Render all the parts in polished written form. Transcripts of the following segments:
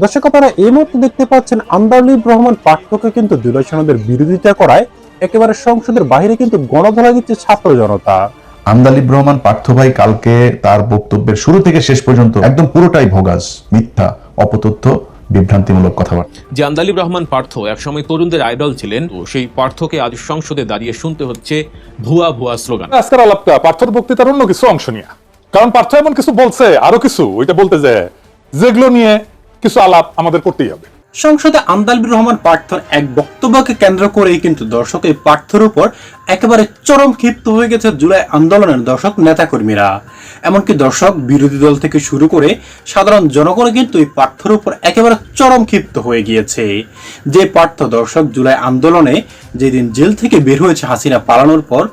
দর্শক আপনারা এই মুহূর্তে দেখতে পাচ্ছেন আন্দালিব রহমান পাঠ্যকে কিন্তু জুলাই সনদের বিরোধিতা করায় একেবারে সংসদের বাইরে কিন্তু গণধোলাই দিচ্ছে ছাত্র জনতা। আন্দালিব রহমান পার্থ ভাই কালকে তার বক্তব্যের শুরু থেকে শেষ পর্যন্ত একদম পুরোটাই ভোগাস, মিথ্যা, অপতথ্য, বিভ্রান্তিমূলক কথাবার্তা। যে আন্দালিব রহমান পার্থ একসময় তরুণদের আইডল ছিলেন, তো সেই পার্থকে আজ সংসদে দাঁড়িয়ে শুনতে হচ্ছে ভুয়া ভুয়া স্লোগান। আজকের আলাপটা পার্থর বক্তৃতার অন্য কিছু অংশ নিয়ে, কারণ পার্থ এমন কিছু বলছে, আরো কিছু ওইটা বলতে যায় যেগুলো নিয়ে কিছু আলাপ আমাদের করতেই হবে। সংসদে আন্দালিব রহমান পার্থর এক বক্তব্যকে কেন্দ্র করেই কিন্তু দর্শক এই পার্থর উপর একেবারে চরম ক্ষিপ্ত হয়ে গেছে জুলাই আন্দোলনের দর্শক নেতাকর্মীরা। এমনকি দর্শক বিরোধী দল থেকে শুরু করে সাধারণ জনগণ কিন্তু এই পার্থর উপর একেবারে চরম ক্ষিপ্ত হয়ে গিয়েছে। যে পার্থ দর্শক জুলাই আন্দোলনে যেদিন জেল থেকে বের হয়েছে হাসিনা পালানোর পর,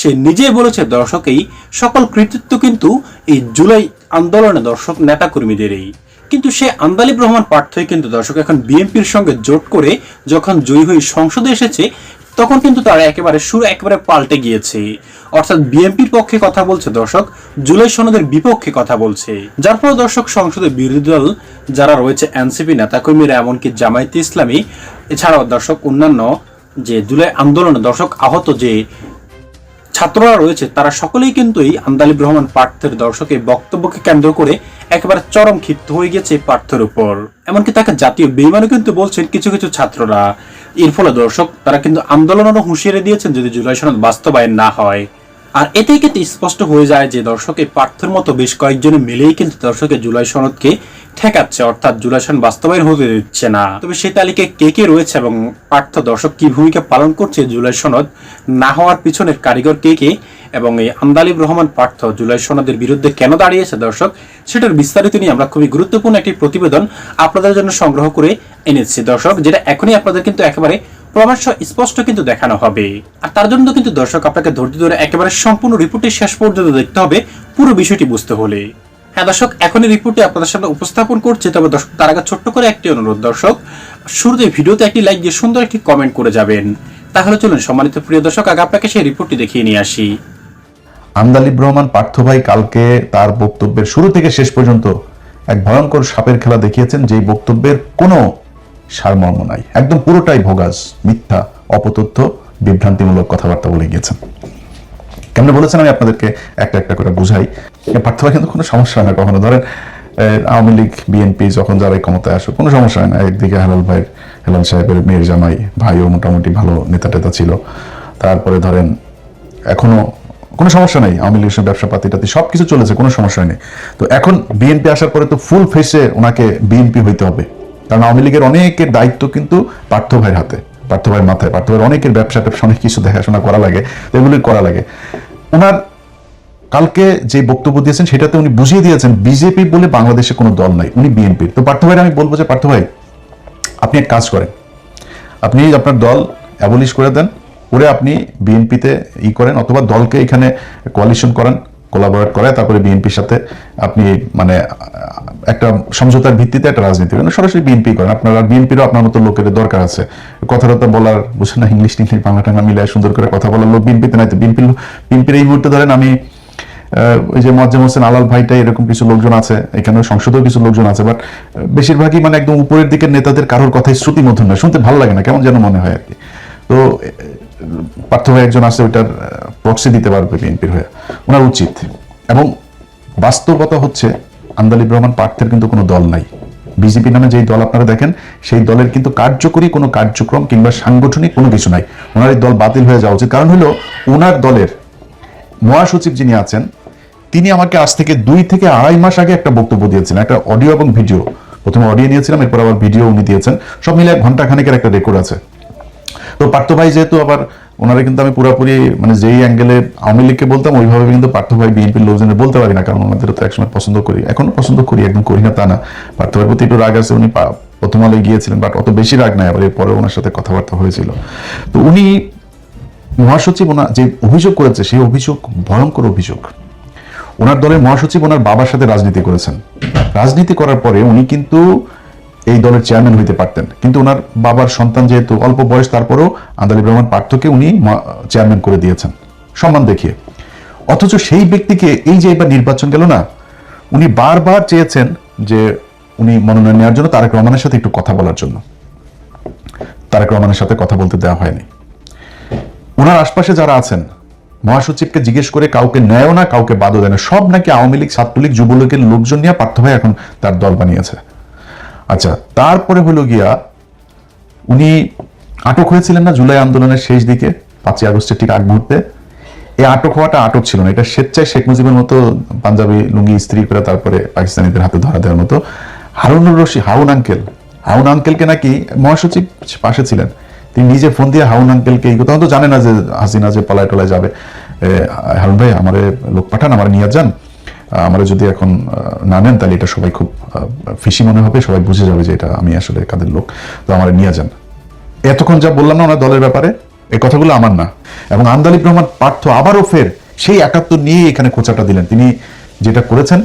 সে নিজেই বলেছে দর্শক এই সকল কৃতিত্ব কিন্তু এই জুলাই আন্দোলনে দর্শক নেতাকর্মীদেরই। কিন্তু সে আন্দালিব রহমান পার্থই কিন্তু দর্শক এখন বিএনপির সঙ্গে জোট করে যখন জয়ী হয়ে সংসদে এসেছে, তখন কিন্তু তারা একেবারে সুর একেবারে পাল্টে গিয়েছে। অর্থাৎ বিএনপির পক্ষে কথা বলছে দর্শক, জুলাই সনদের বিপক্ষে কথা বলছে। যার ফলে দর্শক সংসদের বিরোধী দল যারা রয়েছে এনসিপি নেতাকর্মীরা, এমনকি জামায়াতে ইসলামী, এছাড়াও দর্শক অন্যান্য যে জুলাই আন্দোলনে দর্শক আহত যে ছাত্ররা রয়েছে, তারা সকলেই কিন্তু এই আন্দালিব রহমান পার্থের দর্শকের বক্তব্যকে কেন্দ্র করে একেবারে চরম ক্ষিপ্ত হয়ে গেছে পার্থের উপর। এমনকি তাকে জাতীয় বেঈমানও কিন্তু বলছেন কিছু কিছু ছাত্ররা। এর ফলে দর্শক তারা কিন্তু আন্দোলনেরও হুঁশিয়ারি দিয়েছেন যদি জুলাই সনদ বাস্তবায়ন না হয়। আর এতেই কিন্তু স্পষ্ট হয়ে যায় যে দর্শক এই পার্থের মতো বেশ কয়েকজনে মিলেই কিন্তু দর্শকের জুলাই সনদকে ঠেকাচ্ছে, অর্থাৎ জুলাই সনদ বাস্তবায়ন হতে দিচ্ছে না। তবে সেই তালিকায় কে কে রয়েছে এবং পার্থ দর্শক কি ভূমিকা পালন করছে জুলাই সনদ না হওয়ার পিছনের কারিগর কে কে, এবং এই আন্দালিব রহমান পার্থ জুলাই সনদের বিরুদ্ধে কেন দাঁড়িয়েছে দর্শক, সেটার বিস্তারিত নিয়ে আমরা খুবই গুরুত্বপূর্ণ একটি প্রতিবেদন আপনাদের জন্য সংগ্রহ করে এনেছি দর্শক, যেটা এখনই আপনাদের কিন্তু একেবারে প্রমাণ স্পষ্ট কিন্তু দেখানো হবে। আর তার জন্য কিন্তু দর্শক আপনাকে ধৈর্য ধরে একেবারে সম্পূর্ণ রিপোর্টটি শেষ পর্যন্ত দেখতে হবে পুরো বিষয়টি বুঝতে হলে। হ্যাঁ দর্শক, এখনই রিপোর্টটি আপনাদের সামনে উপস্থাপন করছে, তবে দর্শক তার আগে ছোট্ট করে একটি অনুরোধ দর্শক, শুরুতে ভিডিওতে একটি লাইক দিয়ে সুন্দর একটি কমেন্ট করে যাবেন। তাহলে চলুন সম্মানিত প্রিয় দর্শক, আগে আপনাকে সেই রিপোর্টটি দেখিয়ে নিয়ে আসি। আন্দালিব রহমান পার্থ ভাই কালকে তার বক্তব্যের শুরু থেকে শেষ পর্যন্ত এক ভয়ঙ্কর সাপের খেলা দেখিয়েছেন, যেই বক্তব্যের কোনো সারমর্ম নাই, একদম পুরোটাই ভোগাস, মিথ্যা, অপতথ্য, বিভ্রান্তিমূলক কথাবার্তা বলে গিয়েছেন। কেমন বলেছেন আমি আপনাদেরকে একটা একটা করে বুঝাই। পার্থ ভাই কিন্তু কোনো সমস্যা হয় না কখনো। ধরেন আওয়ামী লীগ বিএনপি যখন যারা ক্ষমতায় আসে কোনো সমস্যা হয় না। একদিকে হেলাল সাহেবের মেয়ের জামাই ভাইও মোটামুটি ভালো নেতা টেতা ছিল, তারপরে ধরেন এখনো কোনো সমস্যা নেই, আওয়ামী লীগের ব্যবসা পাতিটাতে সবকিছু চলেছে, কোনো সমস্যা নেই। তো এখন বিএনপি আসার পরে তো ফুল ফেসে ওনাকে বিএনপি হইতে হবে, কারণ আওয়ামী লীগের অনেকের দায়িত্ব কিন্তু পার্থ ভাইয়ের হাতে, পার্থ ভাইয়ের মাথায়। পার্থ ভাইয়ের অনেকের ব্যবসা ট্যাবসা অনেক কিছু দেখাশোনা করা লাগে, এগুলি করা লাগে। ওনার কালকে যে বক্তব্য দিয়েছেন সেটাতে উনি বুঝিয়ে দিয়েছেন বিজেপি বলে বাংলাদেশে কোনো দল নাই, উনি বিএনপির। তো পার্থ ভাইয়ের আমি বলবো যে পার্থ ভাই, আপনি এক কাজ করেন, আপনি আপনার দল অ্যাবলিশ করে দেন, করে আপনি বিএনপিতে করেন, অথবা দলকে এখানে কোয়ালিশন করেন, কোলাবোরেট করে, তারপরে বিএনপির সাথে আপনি মানে একটা সমঝোতার ভিত্তিতে একটা রাজনীতি করেন, সরাসরি বিএনপি করেন। আপনার বিএনপিরও আপনার মতো লোকের দরকার আছে, কথাবার্তা বলার, বুঝছেন না, ইংলিশ টিংলিশ বাংলা টাংলা মিলায় সুন্দর করে কথা বলার লোক বিএনপিতে নাই। তো বিএনপির এই মুহূর্তে ধরেন আমি ওই যে মোয়াজ্জেম হোসেন আলাল ভাইটাই এরকম কিছু লোকজন আছে, এখানে সংসদেও কিছু লোকজন আছে, বাট বেশিরভাগই মানে একদম উপরের দিকের নেতাদের কারোর কথাই শ্রুতিমধুর নয়, শুনতে ভালো লাগে না, কেমন যেন মনে হয় আর কি। তো পার্থ ভাই একজন আছে, ওইটার প্রক্সি দিতে পারবে বিএনপির হয়ে, ওনার উচিত। এবং বাস্তবতা হচ্ছে আন্দালিব রহমান পার্থের কিন্তু কোনো দল নাই। বিজেপি নামে যেই দল আপনারা দেখেন, সেই দলের কিন্তু কার্যকরী কোনো কার্যক্রম কিংবা সাংগঠনিক কোনো কিছু নাই। ওনার এই দল বাতিল হয়ে যাওয়া উচিত। কারণ হলো ওনার দলের মহাসচিব যিনি আছেন, তিনি আমাকে আজ থেকে 2 থেকে আড়াই মাস আগে একটা বক্তব্য দিয়েছেন, একটা অডিও এবং ভিডিও। প্রথমে অডিও নিয়েছিলাম, এরপর আবার ভিডিও উনি দিয়েছেন, সব মিলে 1 ঘন্টা খানেকের একটা রেকর্ড আছে। তো পার্থ ভাই যেহেতু আবার ওনারা কিন্তু আমি পুরোপুরি মানে যেই অ্যাঙ্গেলে আওয়ামী লীগকে বলতাম ওইভাবে কিন্তু পার্থ ভাই বিএনপির লোকজনের বলতে পারি না, কারণ ওনাদেরও তো একসময় পছন্দ করি, এখনো পছন্দ করি, একদম করি না তা না। পার্থ ভাইয়ের প্রতি একটু রাগ আছে, উনি প্রথম আলোয় গিয়েছিলেন, বাট অত বেশি রাগ নাই, আবার এরপরে ওনার সাথে কথাবার্তা হয়েছিল। তো উনি মহাসচিব ওনার যে অভিযোগ করেছে, সেই অভিযোগ ভয়ঙ্কর অভিযোগ। ওনার দলের মহাসচিব ওনার বাবার সাথে রাজনীতি করেছেন, রাজনীতি করার পরে উনি কিন্তু এই দলের চেয়ারম্যান হইতে পারতেন, কিন্তু ওনার বাবার সন্তান যেহেতু অল্প বয়স, তারপরেও আন্দালিব রহমান পার্থকে উনি চেয়ারম্যান করে দিয়েছেন সম্মান দেখিয়ে। অথচ সেই ব্যক্তিকে এই যে এবার নির্বাচন গেল না, উনি বারবার চেয়েছেন যে উনি মনোনয়ন নেওয়ার জন্য তারেক রহমানের সাথে একটু কথা বলার জন্য। তারেক রহমানের সাথে কথা বলতে দেওয়া হয়নি। ওনার আশপাশে যারা আছেন মহাসচিবকে জিজ্ঞেস করে কাউকে নেয়ও না, কাউকে বাদও দেয় না, সব নাকি আওয়ামী লীগ, ছাত্রলীগ, যুবলীগের লোকজন নিয়ে পার্থ ভাই এখন তার দল বানিয়েছে। আচ্ছা, তারপরে হলো গিয়া উনি আটক হয়েছিলেন না জুলাই আন্দোলনের শেষ দিকে, 5ই আগস্টের ঠিক আগ মুহূর্তে। এই আটক হওয়াটা আটক ছিল না, এটা স্বেচ্ছায় শেখ মুজিবের মতো পাঞ্জাবি লুঙ্গি ইস্ত্রি করে তারপরে পাকিস্তানিদের হাতে ধরা দেওয়ার মতো। হারুনুর রশিদ, হাউন আঙ্কেলকে নাকি মহাসচিব পাশে ছিলেন, তিনি নিজে ফোন দিয়ে হাউন আঙ্কেলকে এই কথা তো জানে না যে হাসিনা যে পলায় টলায় যাবে, হারুন ভাই আমারে লোক পাঠান, আমার নিয়ে যান, আমরা যদি এখন না নেন তাহলে এটা সবাই খুব ফিসি মনে হবে, সবাই বুঝে যাবে যে এটা আমি আসলে কাদের লোক, তো আমার নিয়ে যান। এতক্ষণ যা বললাম না ওনার দলের ব্যাপারে, এই কথাগুলো আমার না। এবং আন্দালিব রহমান পার্থ আবারও ফের সেই 71 নিয়ে এখানে খোঁচাটা দিলেন। তিনি যেটা করেছেন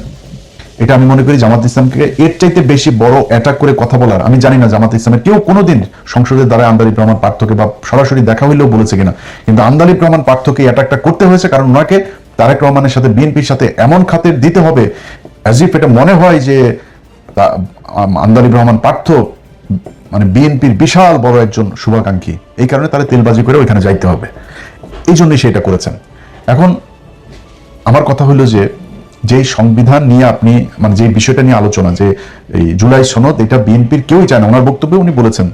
এটা আমি মনে করি জামাত ইসলামকে এর চাইতে বেশি বড় অ্যাটাক করে কথা বলার, আমি জানি না জামাত ইসলামের কেউ কোনোদিন সংসদের দ্বারা আন্দালিব রহমান পার্থকে বা সরাসরি দেখা হইলেও বলেছে কিনা, কিন্তু আন্দালিব রহমান পার্থকে অ্যাটাকটা করতে হয়েছে কারণ ওনাকে তারেক রহমানের সাথে বিএনপির সাথে এমন খাতির দিতে হবে অ্যাজ ইফ এটা মনে হয় যে আন্দালিব রহমান পার্থ মানে বিএনপির বিশাল বড় একজন শুভাকাঙ্ক্ষী, এই কারণে তারা তেলবাজি করে ওইখানে যাইতে হবে, এই জন্যই সেটা করেছেন। এখন আমার কথা হলো যে যেই সংবিধান নিয়ে আপনি মানে যে বিষয়টা নিয়ে আলোচনা, যে এই জুলাই সনদ, এটা বিএনপির কেউই চায় না। ওনার বক্তব্যে উনি বলেছেন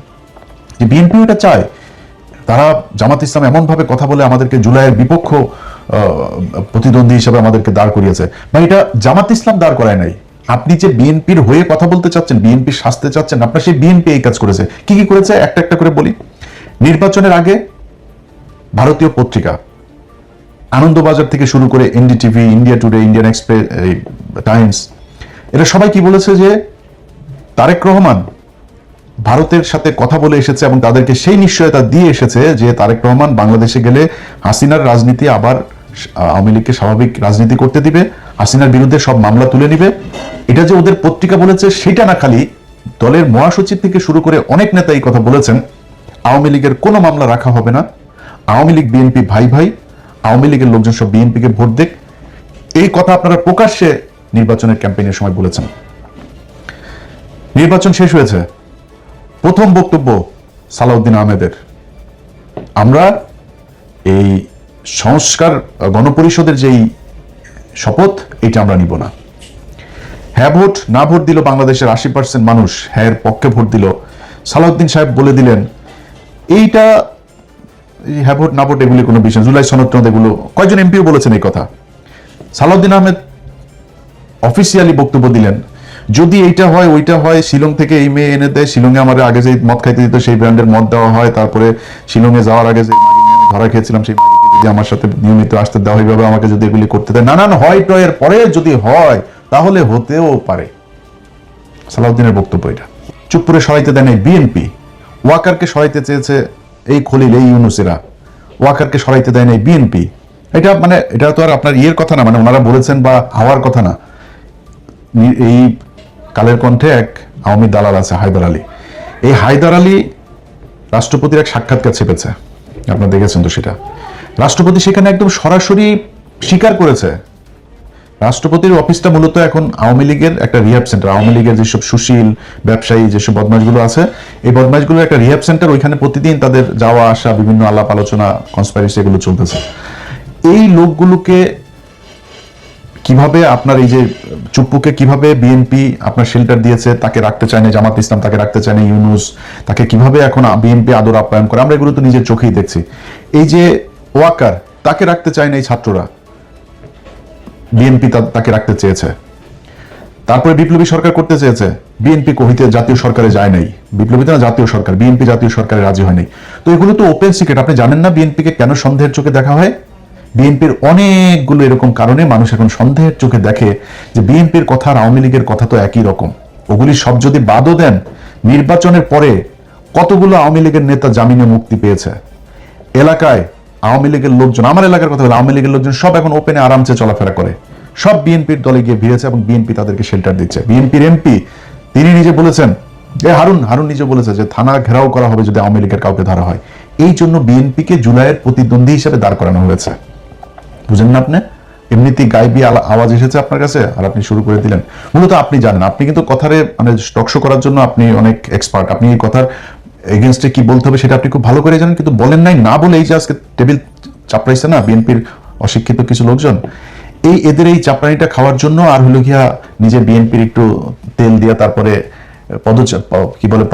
যে বিএনপি এটা চায়, তারা জামাত ইসলাম এমন ভাবে কথা বলে আমাদেরকে জুলাইয়ের বিপক্ষ প্রতিদ্বন্দ্বী হিসেবে আমাদেরকে দাঁড় করিয়েছে। মানে এটা জামাত ইসলাম দাঁড় করায় নাই, আপনি যে বিএনপির হয়ে কথা বলতে চাচ্ছেন, বিএনপির শাস্তে চাচ্ছেন, আপনার সেই বিএনপি এই কাজ করেছে। কি কি করেছে একটা একটা করে বলি। নির্বাচনের আগে ভারতীয় পত্রিকা আনন্দবাজার থেকে শুরু করে NDTV, India today, Indian express, Times, এরা সবাই কি বলেছে যে তারেক রহমান ভারতের সাথে কথা বলে এসেছে এবং তাদেরকে সেই নিশ্চয়তা দিয়ে এসেছে যে তারেক রহমান বাংলাদেশে গেলে হাসিনার রাজনীতি আবার আওয়ামী লীগকে স্বাভাবিক রাজনীতি করতে দিবে, হাসিনার বিরুদ্ধে সব মামলা তুলে নিবে। এটা যে ওদের পত্রিকা বলেছে সেটা না, খালি দলের মহাসচিব থেকে শুরু করে অনেক নেতা এই কথা বলেছেন, আওয়ামী লীগের কোনো মামলা রাখা হবে না, আওয়ামী লীগ বিএনপি ভাই ভাই, আওয়ামী লীগের লোকজন সব বিএনপিকে ভোট দেখ, এই কথা আপনারা প্রকাশ্যে নির্বাচনের ক্যাম্পেইনের সময় বলেছেন। নির্বাচন শেষ হয়েছে, প্রথম বক্তব্য সালাউদ্দিন আহমেদের, আমরা এই সংস্কার গণপরিষদের যেই শপথ এটা আমরা নিব না। হ্যাঁ ভোট না ভোট দিল বাংলাদেশের 80% মানুষ, হ্যাঁ এর পক্ষে ভোট দিল। সালাউদ্দিন সাহেব বলে দিলেন এইটা হ্যাঁ ভোট না ভোট এগুলি কোনো বিষয়, জুলাই সনদ এগুলো, কয়েকজন এমপিও বলেছেন এই কথা। সালাউদ্দিন আহমেদ অফিসিয়ালি বক্তব্য দিলেন, যদি এইটা হয় ওইটা হয়, শিলং থেকে এই মেয়ে এনে দেয়, শিলংয়ে আমার আগে যে মদ খাইতে দিত সেই ব্র্যান্ডের মদ দেওয়া হয়, তারপরে শিলংয়ে যাওয়ার আগে যে ধরা খেয়েছিলাম সেই যদি আমার সাথে নিয়মিত আসতে দেওয়া এইভাবে আমাকে যদি এগুলি করতে দেয়, নানান হয় টয়ের পরে যদি হয় তাহলে হতেও পারে। সালাউদ্দিনের বক্তব্য এটা। চুপ করে সরাইতে দেয় নাই বিএনপি, ওয়াকারকে সরাইতে চেয়েছে এই খলিল, এই ইউনুসেরা, ওয়াকারকে সরাইতে দেয় নাই বিএনপি। এটা মানে এটা তো আর আপনার ইয়ের কথা না, মানে ওনারা বলেছেন বা হওয়ার কথা না। এই কালের কণ্ঠে এক আওয়ামী দালাল আছে হায়দার আলী, এই হায়দার আলী রাষ্ট্রপতির এক সাক্ষাৎকার ছেপেছে, আপনারা দেখেছেন তো সেটা। রাষ্ট্রপতি সেখানে একদম সরাসরি স্বীকার করেছে রাষ্ট্রপতির অফিসটা মূলত এখন আওয়ামী লীগের একটা রিহ্যাব সেন্টার। আওয়ামী লীগের যেসব সুশীল ব্যবসায়ী, যেসব বদমাশগুলো আছে, এই বদমাশগুলোর একটা রিহ্যাব সেন্টার, ওইখানে প্রতিদিন তাদের যাওয়া আসা, বিভিন্ন আলাপ আলোচনা, কনস্পাইরেসি এগুলো চলতেছে। এই লোকগুলোকে কিভাবে আপনার এই যে চুপ্পুকে কিভাবে বিএনপি আপনার শেল্টার দিয়েছে, তাকে রাখতে চায় না জামাত ইসলাম, তাকে রাখতে চায় না ইউনুস, তাকে কিভাবে এখন বিএনপি আদর আপ্যায়ন করে, আমরা এগুলো তো নিজের চোখেই দেখছি। এই যে ওয়াকার, তাকে রাখতে চায় না এই ছাত্ররা, বিএনপি তাকে রাখতে চেয়েছে। তারপরে বিপ্লবী সরকার করতে চেয়েছে, বিএনপি কহিতে জাতীয় সরকারে যায় নাই, বিপ্লবীতে না জাতীয় সরকার, বিএনপি জাতীয় সরকারে রাজি হয়নি। তো এগুলো তো ওপেন সিক্রেট, আপনি জানেন না বিএনপিকে কেন সন্দেহের চোখে দেখা হয়। বিএনপির অনেকগুলো এরকম কারণে মানুষ এখন সন্দেহের চোখে দেখে যে বিএনপির কথা আর আওয়ামী লীগের কথা তো একই রকম। ওগুলি সব যদি বাদও দেন, নির্বাচনের পরে কতগুলো আওয়ামী লীগের নেতা জামিনে মুক্তি পেয়েছে, এলাকায় আওয়ামী লীগের লোকজন, আমার এলাকার কথা বলে আওয়ামী লীগের লোকজন সব এখন ওপেনে আরামসে চলাফেরা করে, সব বিএনপির দলে গিয়ে ভিড়েছে এবং বিএনপি তাদেরকে শেল্টার দিচ্ছে। বিএনপির এমপি তিনি নিজে বলেছেন, হারুন নিজে বলেছে যে থানা ঘেরাও করা হবে যদি আওয়ামী লীগের কাউকে ধরা হয়। এই জন্য বিএনপিকে জুলাইয়ের প্রতিদ্বন্দ্বী হিসেবে দাঁড় করানো হয়েছে, বুঝেন না আপনি? এমনিতেই গাইবি আওয়াজ এসেছে আপনার কাছে আর আপনি শুরু করে দিলেন। মূলত আপনি জানেন, আপনি কিন্তু কথারে মানে টকশো করার জন্য আপনি অনেক এক্সপার্ট। আপনি এই কথার এগেনস্টে কি বলতে হবে সেটা আপনি খুব ভালো করে জানেন, কিন্তু বলেন নাই। না বলে এই যে আজকে টেবিল চাপড়াইছে না বিএনপির অশিক্ষিত কিছু লোকজন, এদের এই চাপড়ানিটা খাওয়ার জন্য আর হলো গিয়া নিজের বিএনপির একটু তেল দিয়ে তারপরে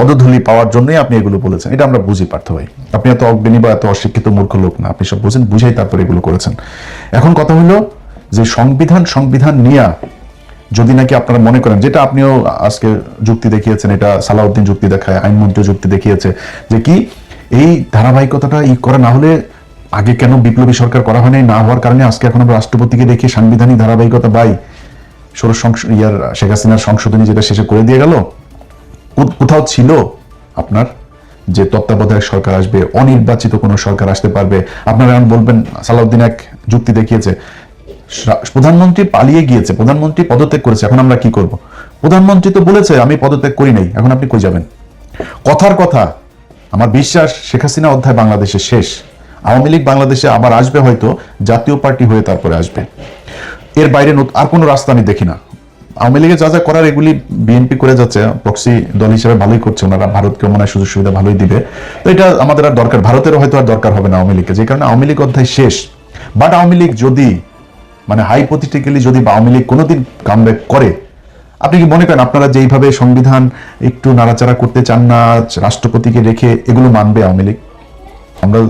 পদধূলি পাওয়ার জন্যই আপনি এগুলো বলেছেন। এটা আমরা বুঝি পার্থ ভাই, আপনি এত অজ্ঞানী বা এত অশিক্ষিত মূর্খ লোক না, আপনি সব বুঝেন, বুঝেই তারপরে এগুলো করেছেন। এখন কথা হলো যে সংবিধান নিয়ে যদি নাকি আপনারা মনে করেন, যেটা আপনিও আজকে যুক্তি দেখিয়েছেন, এটা সালাউদ্দিন যুক্তি দেখায়, আইনমন্ত্রী যুক্তি দেখিয়েছে যে কি এই ধারাবাহিকতাটা করা না হলে আগে কেন বিপ্লবী সরকার করা হয় নাই, না হওয়ার কারণে আজকে এখন আমরা রাষ্ট্রপতিকে দেখি সাংবিধানিক ধারাবাহিকতা শেখ হাসিনার সংশোধনী যেটা শেষে করে দিয়ে গেল, কোথাও ছিল আপনার যে তত্ত্বাবধায়ক সরকার আসবে, অনির্বাচিত কোনো সরকার আসতে পারবে। আপনারা এখন বলবেন সালাউদ্দিন এক যুক্তি দেখিয়েছে, প্রধানমন্ত্রী পালিয়ে গিয়েছে, প্রধানমন্ত্রী পদত্যাগ করেছে, এখন আমরা কি করব? প্রধানমন্ত্রী তো বলেছে আমি পদত্যাগ করি নাই, এখন আপনি কই যাবেন? কথার কথা, আমার বিশ্বাস শেখ হাসিনা অধ্যায় বাংলাদেশে শেষ। আওয়ামী লীগ বাংলাদেশে আবার আসবে, হয়তো জাতীয় পার্টি হয়ে তারপরে আসবে। এর বাইরে আর কোনো রাস্তা আমি দেখি না। আওয়ামী লীগে যা যা করার এগুলি বিএনপি করে যাচ্ছে, প্রক্সি দল হিসেবে ভালোই করছে, ওনারা ভারতকে মনে হয় সুযোগ সুবিধা ভালোই দিবে। তো এটা আমাদের আর দরকার, ভারতেরও হয়তো আর দরকার হবে না আওয়ামী লীগকে, যে কারণে আওয়ামী লীগ অধ্যায় শেষ। বাট আওয়ামী লীগ যদি মানে হাইপোথেটিক্যালি যদি আওয়ামী লীগ কোনোদিন কামব্যাক করে, আপনি কি মনে করেন আপনারা যেইভাবে সংবিধান একটু নাড়াচাড়া করতে চান না, রাষ্ট্রপতিকে রেখে, এগুলো মানবে আওয়ামী লীগ? আমরা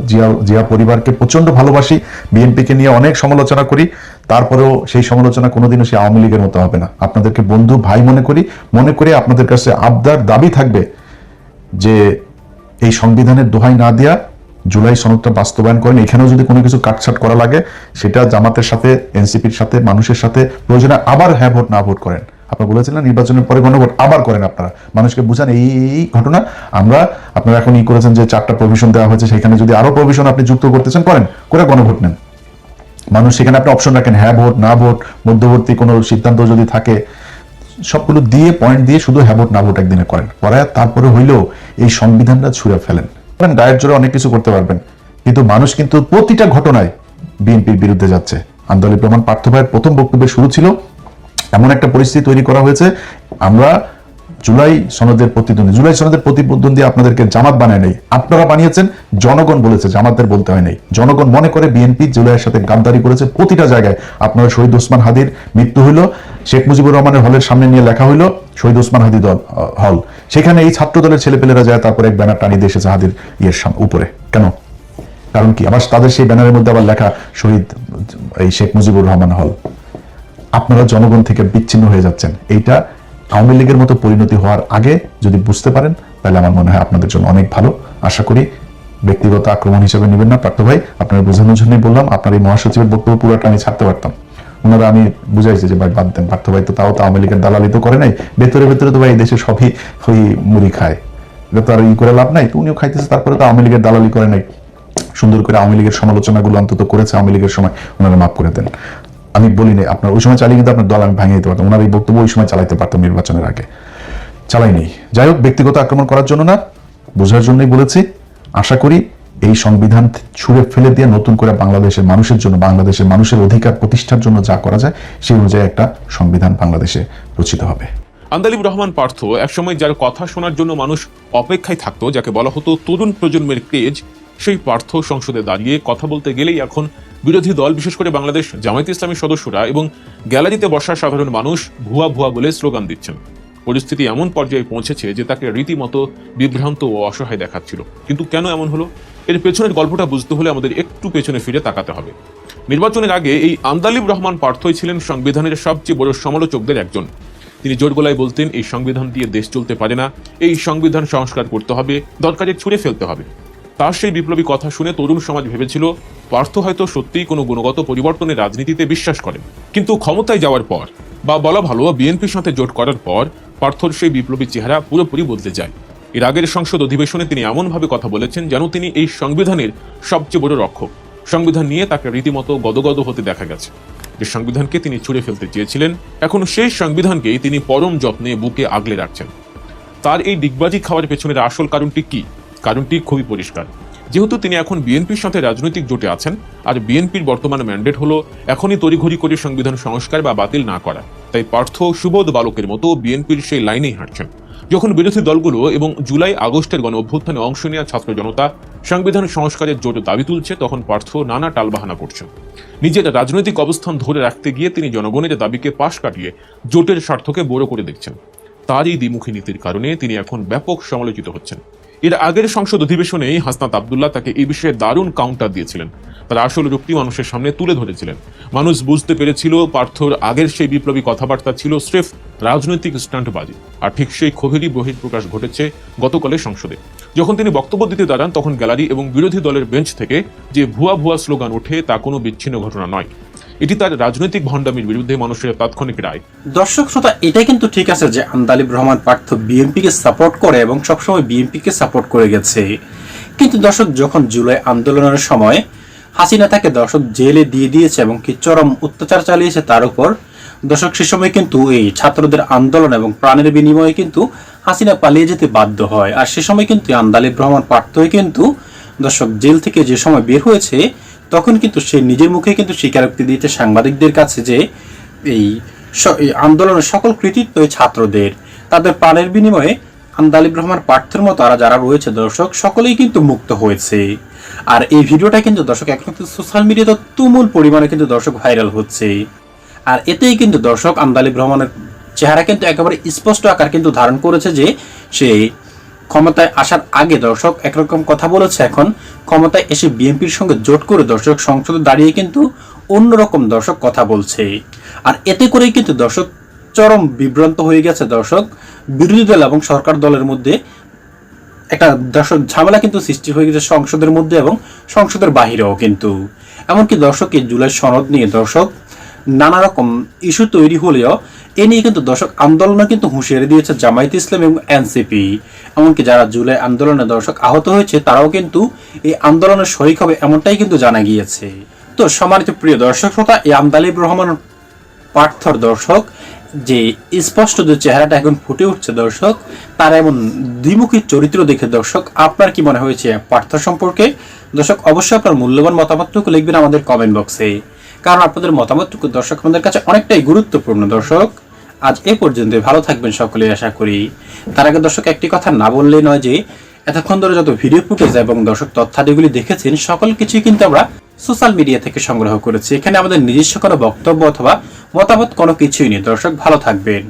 জিয়া পরিবারকে প্রচন্ড ভালোবাসি, বিএনপিকে নিয়ে অনেক সমালোচনা করি, তারপরেও সেই সমালোচনা কোনোদিনও সেই আওয়ামী লীগের মতো হবে না। আপনাদেরকে বন্ধু ভাই মনে করি আপনাদের কাছে আবদার দাবি থাকবে যে এই সংবিধানের দোহাই না দেয়া জুলাই সনদটা বাস্তবায়ন করেন। এখানেও যদি কোনো কিছু কাটছাট করা লাগে সেটা জামাতের সাথে, এনসিপির সাথে, মানুষের সাথে প্রয়োজনে আবার হ্যাঁ ভোট না ভোট করেন। আপনারা বলেছিলেন নির্বাচনের পরে গণভোট আবার করেন, আপনারা মানুষকে বুঝান এই ঘটনা। আপনারা এখন করেছেন যে 4টা প্রভিশন দেওয়া হয়েছে, সেখানে যদি আরো প্রভিশন আপনি যুক্ত করতেছেন করে গণভোট নেন। মানুষ সেখানে আপনি অপশন রাখেন, হ্যাঁ ভোট, না ভোট, মধ্যবর্তী কোনো সিদ্ধান্ত যদি থাকে, সবগুলো দিয়ে পয়েন্ট দিয়ে শুধু হ্যাঁ ভোট না ভোট একদিনে করেন, করায় তারপরে হইলেও এই সংবিধানটা ছুঁড়ে ফেলেন। গায়ের জোরে অনেক কিছু করতে পারবেন, কিন্তু মানুষ কিন্তু প্রতিটা ঘটনায় বিএনপির বিরুদ্ধে যাচ্ছে। আন্দোলিত রহমান পার্থ ভাইয়ের প্রথম বক্তব্যের শুরু ছিল এমন একটা পরিস্থিতি তৈরি করা হয়েছে, আমরা জুলাই সনদের প্রতিদ্বন্দ্বী আপনাদেরকে জামাত বানায় নাই, আপনারা বানিয়েছেন, জনগণ বলেছে, জামাতদের বলতে হয় নাই। জনগণ মনে করে বিএনপি জুলাইয়ের সাথে গাদ্দারি করেছে প্রতিটা জায়গায়। আপনারা শহীদ ওসমান হাদির মৃত্যু হইলো, শেখ মুজিবুর রহমানের হলের সামনে নিয়ে লেখা হইলো শহীদ ওসমান হাদি হল, সেখানে এই ছাত্র দলের ছেলেপেলেরা যায় তারপরে এক ব্যানার টানিয়ে দিয়ে এসেছে হাদির উপরে। কেন? কারণ কি? আবার তাদের সেই ব্যানারের মধ্যে আবার লেখা শহীদ এই শেখ মুজিবুর রহমান হল। আপনারা জনগণ থেকে বিচ্ছিন্ন হয়ে যাচ্ছেন। এইটা আওয়ামী লীগের মতো পরিণতি হওয়ার আগে যদি বুঝতে পারেন, তাহলে আমার মনে হয় আপনাদের জন্য অনেক ভালো। আশা করি ব্যক্তিগত আক্রমণ হিসেবে নেবেন না পার্থ ভাই, আপনারা বোঝানোর জন্যই বললাম। আপনার এই মহাসচিবের বক্তব্য পুরোটা আমি ছাড়তে পারতাম, ওনারা আমি বুঝাইছি যে ভাই বাদ দেন, পার্থ ভাই তো তাও তো আওয়ামী লীগের দালালি তো করে নাই, ভেতরে তো ভাই এই দেশে সবই ওই মুড়ি খায়, এটা তো আর করে লাভ নাই। তো উনিও খাইতেছে, তারপরে তো আওয়ামী লীগের দালালি করে নাই, সুন্দর করে আওয়ামী লীগের সমালোচনাগুলো অন্তত করেছে আওয়ামী লীগের সময়, ওনারা মাফ করে দেন। আমি বলি নাই আপনার ওই সময় চালিয়ে কিন্তু আপনার দল আমি ভাঙিয়ে দিতে পারতাম, ওনার এই বক্তব্য ওই সময় চালাইতে পারতাম, নির্বাচনের আগে চালাই নেই। যাই হোক, ব্যক্তিগত আক্রমণ করার জন্য না, বোঝার জন্যই বলেছি। আশা করি এই সংবিধান ছুঁড়ে ফেলে দিয়ে নতুন করে বাংলাদেশের মানুষের জন্য, বাংলাদেশের মানুষের অধিকার প্রতিষ্ঠার জন্য যা করা যায় সেই অনুযায়ী একটা সংবিধান বাংলাদেশে রচিত হবে। আন্দালিব রহমান পার্থ একসময় যার কথা শোনার জন্য মানুষ অপেক্ষায় থাকতো, যাকে বলা হতো তরুণ প্রজন্মের ক্রেজ, সেই পার্থ সংসদে দাঁড়িয়ে কথা বলতে গেলেই এখন বিরোধী দল, বিশেষ করে বাংলাদেশ জামায়াতে ইসলামীর সদস্যরা এবং গ্যালারিতে বসা সাধারণ মানুষ ভুয়া ভুয়া বলে স্লোগান দিচ্ছেন। পরিস্থিতি এমন পর্যায়ে পৌঁছেছে যে তাকে রীতিমতো বিভ্রান্ত ও অসহায় দেখাচ্ছিল। কিন্তু কেন এমন হলো? এর পেছনের গল্পটা বুঝতে হলে আমাদের একটু পেছনে ফিরে তাকাতে হবে। নির্বাচনের আগে এই আন্দালিব রহমান পার্থই ছিলেন সংবিধানের সবচেয়ে বড় সমালোচকদের একজন। তিনি জোর গলায় বলতেন, এই সংবিধান দিয়ে দেশ চলতে পারে না, এই সংবিধান সংস্কার করতে হবে, দরকারে ছুঁড়ে ফেলতে হবে। তার সেই বিপ্লবী কথা শুনে তরুণ সমাজ ভেবেছিল পার্থ হয়তো সত্যিই কোনো গুণগত পরিবর্তনের রাজনীতিতে বিশ্বাস করেন। কিন্তু ক্ষমতায় যাওয়ার পর, বা বলা ভালো বিএনপির সাথে জোট করার পর, পার্থর সেই বিপ্লবী চেহারা পুরোপুরি বদলে যায়। এর আগের সংসদ অধিবেশনে তিনি এমনভাবে কথা বলেছেন যেন তিনি এই সংবিধানের সবচেয়ে বড় রক্ষক। সংবিধান নিয়ে তাকে রীতিমতো গদগদ হতে দেখা গেছে। যে সংবিধানকে তিনি ছুঁড়ে ফেলতে চেয়েছিলেন, এখন সেই সংবিধানকেই তিনি পরম যত্নে বুকে আগলে রাখছেন। তার এই ডিগবাজি খাওয়ার পেছনের আসল কারণটি কি? কারণটি খুবই পরিষ্কার। যেহেতু তিনি এখন বিএনপির সাথে রাজনৈতিক জোটে আছেন, আর বিএনপির বর্তমান ম্যান্ডেট হলো এখনই তড়িঘড়ি করে সংবিধান সংস্কার বা বাতিল না করা, তাই পার্থ সুবোধ বালকের মতো বিএনপির সেই লাইনেই হাঁটছেন। যখন বিরোধী দলগুলো এবং জুলাই আগস্টের গণ অভ্যুত্থানে অংশ নেওয়া ছাত্র জনতা সংবিধান সংস্কারের জোট দাবি তুলছে, তখন পার্থ নানা টালবাহানা করছেন। নিজের রাজনৈতিক অবস্থান ধরে রাখতে গিয়ে তিনি জনগণের দাবিকে পাশ কাটিয়ে জোটের স্বার্থকে বড় করে দেখছেন। তার এই দ্বিমুখী নীতির কারণে তিনি এখন ব্যাপক সমালোচিত হচ্ছেন। এর আগের সংসদ অধিবেশনেই হাসনাত আব্দুল্লাহ তাকে এই বিষয়ে দারুণ কাউন্টার দিয়েছিলেন, তার আসল রূপটি মানুষের সামনে তুলে ধরেছিলেন। মানুষ বুঝতে পেরেছিল পার্থর আগের সেই বিপ্লবী কথাবার্তা ছিল স্রেফ রাজনৈতিক স্টান্টবাজি, আর ঠিক সেই ক্ষোভেরই বহিঃপ্রকাশ ঘটেছে গতকালের সংসদে। যখন তিনি বক্তব্য দিতে দাঁড়ান, তখন গ্যালারি এবং বিরোধী দলের বেঞ্চ থেকে যে ভুয়া ভুয়া স্লোগান ওঠে তা কোনো বিচ্ছিন্ন ঘটনা নয়, এটি তার রাজনৈতিক ভণ্ডামির বিরুদ্ধে মানুষের তাৎক্ষণিক রায়। দর্শক শ্রোতা, এটা কিন্তু ঠিক আছে যে আন্দালিব রহমান পার্থ বিএনপিকে সাপোর্ট করে এবং সবসময় বিএনপিকে সাপোর্ট করে গেছে, কিন্তু দর্শক যখন জুলাই আন্দোলনের সময় হাসিনা তাকে দর্শক জেলে দিয়ে দিয়েছে এবং কি চরম অত্যাচার চালিয়েছে তার উপর, দর্শক সে সময় কিন্তু এই ছাত্রদের আন্দোলন এবং প্রাণের বিনিময়ে কিন্তু হাসিনা পালিয়ে যেতে বাধ্য হয়। আর সে সময় কিন্তু আন্দালিব রহমান পার্থই কিন্তু দর্শক জেল থেকে যে সময় বের হয়েছে, তখন কিন্তু সে নিজের মুখে কিন্তু স্বীকারোক্তি দিয়েছে সাংবাদিকদের কাছে যে এই আন্দোলনের সকল কৃতিত্ব ছাত্রদের, তাদের প্রাণের বিনিময়ে আন্দালিব রহমান পার্থের মতো আর যারা রয়েছে দর্শক সকলেই কিন্তু মুক্ত হয়েছে। আর এই ভিডিওটা কিন্তু দর্শক এখন কিন্তু সোশ্যাল মিডিয়াতে তুমুল পরিমাণে কিন্তু দর্শক ভাইরাল হচ্ছে। আর এতেই কিন্তু দর্শক আন্দালিব রহমানের চেহারা কিন্তু একেবারে স্পষ্ট আকার কিন্তু ধারণ করেছে যে সে ক্ষমতায় আসার আগে দর্শক একরকম কথা বলেছে, এখন ক্ষমতায় এসে বিএনপির সঙ্গে জোট করে দর্শক সংসদে দাঁড়িয়ে কিন্তু অন্যরকম দর্শক কথা বলছে। আর এতে করেই কিন্তু দর্শক চরম বিভ্রান্ত হয়ে গেছে দর্শক বিরোধী দল এবং সরকার দলের মধ্যে একটা দর্শক ঝামেলা কিন্তু সৃষ্টি হয়ে গেছে সংসদের মধ্যে এবং সংসদের বাহিরেও কিন্তু। এমনকি দর্শক এই জুলাই সনদ নিয়ে দর্শক নানা রকম ইস্যু তৈরি হলেও এ নিয়ে কিন্তু দর্শক আন্দোলনে কিন্তু হুঁশিয়ারি দিয়েছে জামায়াতে ইসলাম এবং এনসিপি। এমনকি যারা জুলাই আন্দোলনে দর্শক আহত হয়েছে তারাও কিন্তু এই আন্দোলনের শরিক হবে এমনটাই কিন্তু জানা গিয়েছে। তো সম্মানিত প্রিয় দর্শক শ্রোতা, এই আন্দালিব রহমান পার্থর দর্শক যে স্পষ্ট যে চেহারাটা এখন ফুটে উঠছে দর্শক, তার এমন দ্বিমুখী চরিত্র দেখে দর্শক আপনার কি মনে হয়েছে পার্থ সম্পর্কে? দর্শক অবশ্যই আপনার মূল্যবান মতামতটুকু লিখবেন আমাদের কমেন্ট বক্সে, কারণ আপনাদের মতামতটুকু দর্শক আমাদের কাছে অনেকটাই গুরুত্বপূর্ণ। দর্শক আজ এ পর্যন্ত, ভালো থাকবেন সকলেই আশা করি। তার আগে দর্শক একটি কথা না বললেই নয় যে এতক্ষণ ধরে যত ভিডিও ফুটেজ এবং দর্শক তথ্যাদিগুলি দেখেছেন সকল কিছুই কিন্তু আমরা সোশ্যাল মিডিয়া থেকে সংগ্রহ করেছি। এখানে আমাদের নিজস্ব কোনো বক্তব্য অথবা মতামত কোনো কিছুই নেই। দর্শক ভালো থাকবেন।